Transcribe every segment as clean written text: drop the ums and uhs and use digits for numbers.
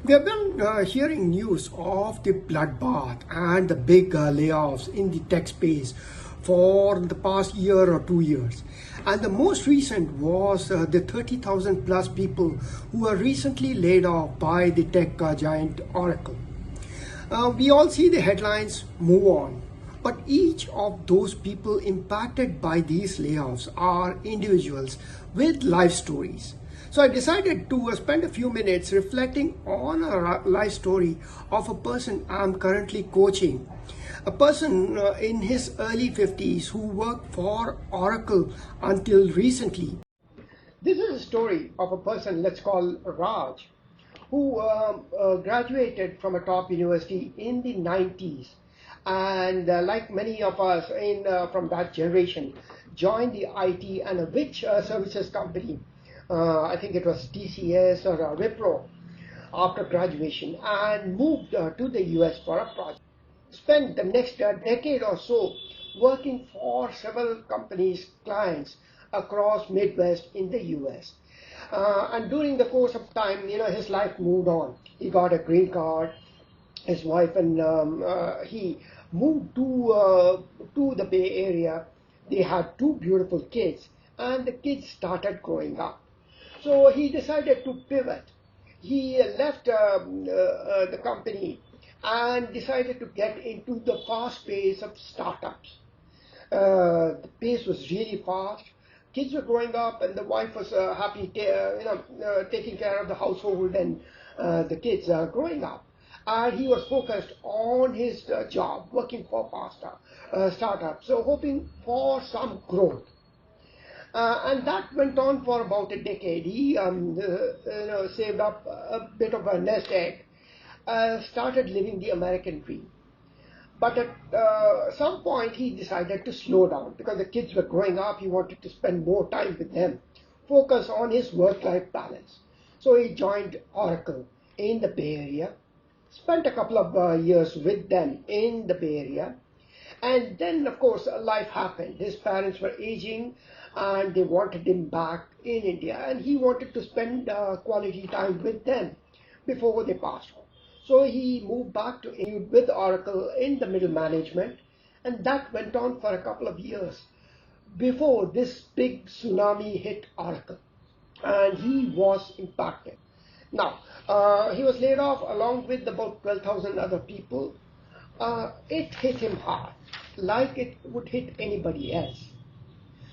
We have been hearing news of the bloodbath and the big layoffs in the tech space for the past year or 2 years. And the most recent was the 30,000 plus people who were recently laid off by the tech giant Oracle. We all see the headlines move on, but each of those people impacted by these layoffs are individuals with life stories. So I decided to spend a few minutes reflecting on a life story of a person I'm currently coaching. A person in his early 50s who worked for Oracle until recently. This is a story of a person, let's call Raj, who graduated from a top university in the 90s, and like many of us from that generation, joined the IT and a rich services company. I think it was TCS or Wipro after graduation, and moved to the US for a project. Spent the next decade or so working for several companies, clients across Midwest in the US. And during the course of time, his life moved on. He got a green card. His wife and he moved to the Bay Area. They had two beautiful kids, and the kids started growing up. So he decided to pivot. He left the company and decided to get into the fast pace of startups. The pace was really fast. Kids were growing up, and the wife was happy, taking care of the household and the kids growing up. And he was focused on his job, working for startup, so hoping for some growth. And that went on for about a decade. He saved up a bit of a nest egg, started living the American dream. But at some point, he decided to slow down because the kids were growing up. He wanted to spend more time with them, focus on his work-life balance. So he joined Oracle in the Bay Area, spent a couple of years with them in the Bay Area. And then, of course, life happened. His parents were aging, and they wanted him back in India. And he wanted to spend quality time with them before they passed on. So he moved back to India with Oracle in the middle management, and that went on for a couple of years before this big tsunami hit Oracle, and he was impacted. Now, he was laid off along with about 12,000 other people. It hit him hard, like it would hit anybody else.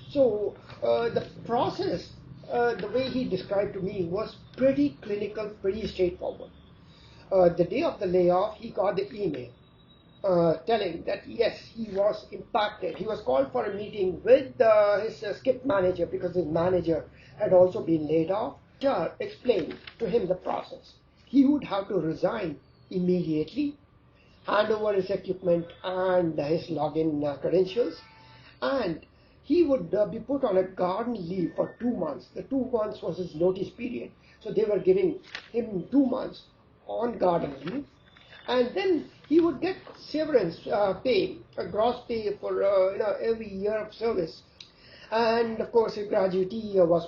So the process, the way he described to me, was pretty clinical, pretty straightforward. The day of the layoff, he got the email telling that yes, he was impacted. He was called for a meeting with his skip manager because his manager had also been laid off. HR explained to him the process. He would have to resign immediately, hand over his equipment and his login credentials, and he would be put on a garden leave for 2 months. The 2 months was his notice period. So they were giving him 2 months on garden leave, and then he would get severance pay, a gross pay for every year of service, and of course his gratuity was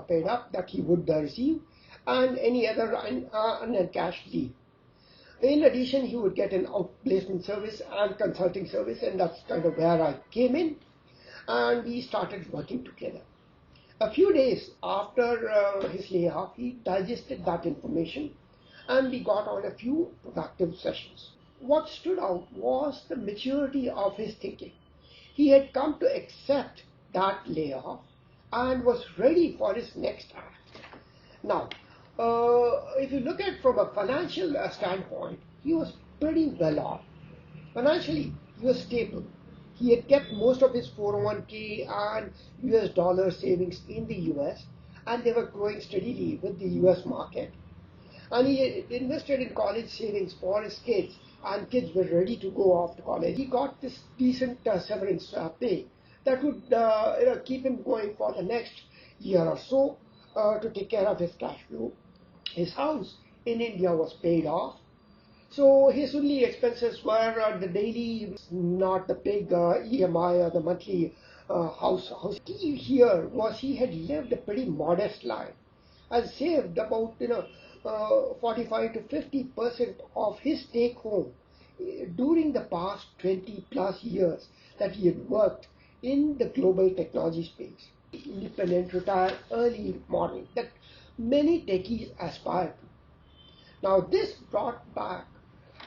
paid up that he would receive, and any other unencashed leave. In addition, he would get an outplacement service and consulting service, and that's kind of where I came in, and we started working together. A few days after his layoff, he digested that information, and we got on a few productive sessions. What stood out was the maturity of his thinking. He had come to accept that layoff and was ready for his next act. Now, if you look at it from a financial standpoint, he was pretty well off. Financially, he was stable. He had kept most of his 401k and US dollar savings in the US, and they were growing steadily with the US market. And he invested in college savings for his kids, and kids were ready to go off to college. He got this decent severance pay that would keep him going for the next year or so to take care of his cash flow. His house in India was paid off. So his only expenses were the daily, not the big EMI or the monthly house. Key here was he had lived a pretty modest life and saved about 45 to 50% of his take home during the past 20 plus years that he had worked in the global technology space. Independent, retire early model that many techies aspire to. Now this brought back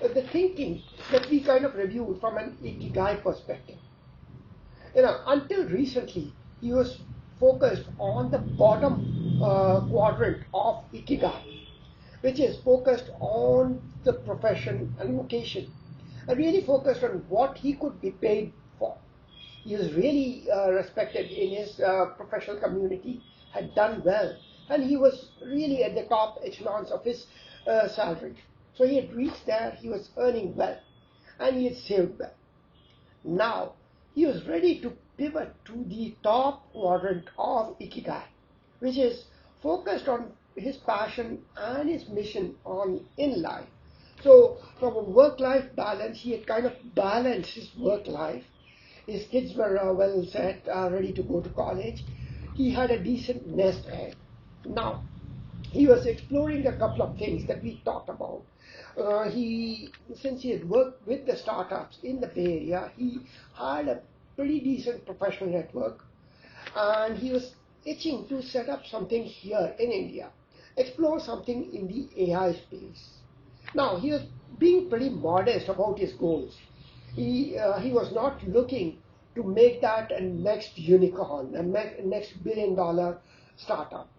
the thinking that we kind of reviewed from an ikigai perspective. Until recently, he was focused on the bottom quadrant of ikigai, which is focused on the profession and vocation, and really focused on what he could be paid for. He is really respected in his professional community, had done well, and he was really at the top echelons of his salary. So he had reached there, he was earning well, and he had saved well. Now, he was ready to pivot to the top quadrant of ikigai, which is focused on his passion and his mission in life. So from a work-life balance, he had kind of balanced his work life. His kids were well set, ready to go to college. He had a decent nest egg. Now, he was exploring a couple of things that we talked about. Since he had worked with the startups in the Bay Area, he had a pretty decent professional network, and he was itching to set up something here in India, explore something in the AI space. Now, he was being pretty modest about his goals. He was not looking to make that a next unicorn, a next billion-dollar startup.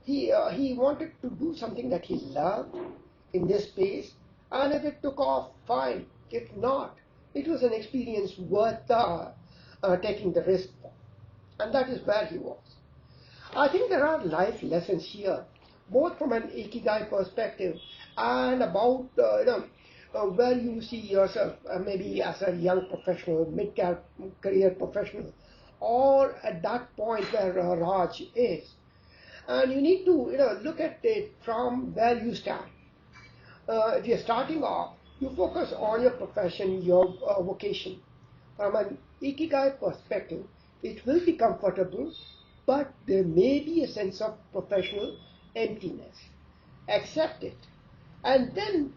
He wanted to do something that he loved in this space, and if it took off, fine. If not, it was an experience worth taking the risk for. And that is where he was. I think there are life lessons here, both from an ikigai perspective and about where you see yourself, maybe as a young professional, mid-career professional, or at that point where Raj is. And you need to look at it from where you stand. If you're starting off, you focus on your profession, your vocation. From an ikigai perspective, it will be comfortable, but there may be a sense of professional emptiness. Accept it, and then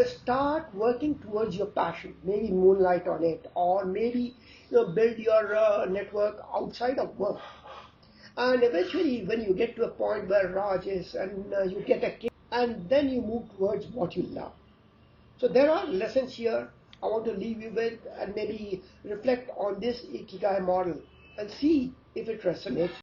start working towards your passion. Maybe moonlight on it, or maybe build your network outside of work. And eventually, when you get to a point where Raj is, and you get a kick, and then you move towards what you love. So there are lessons here I want to leave you with, and maybe reflect on this ikigai model and see if it resonates.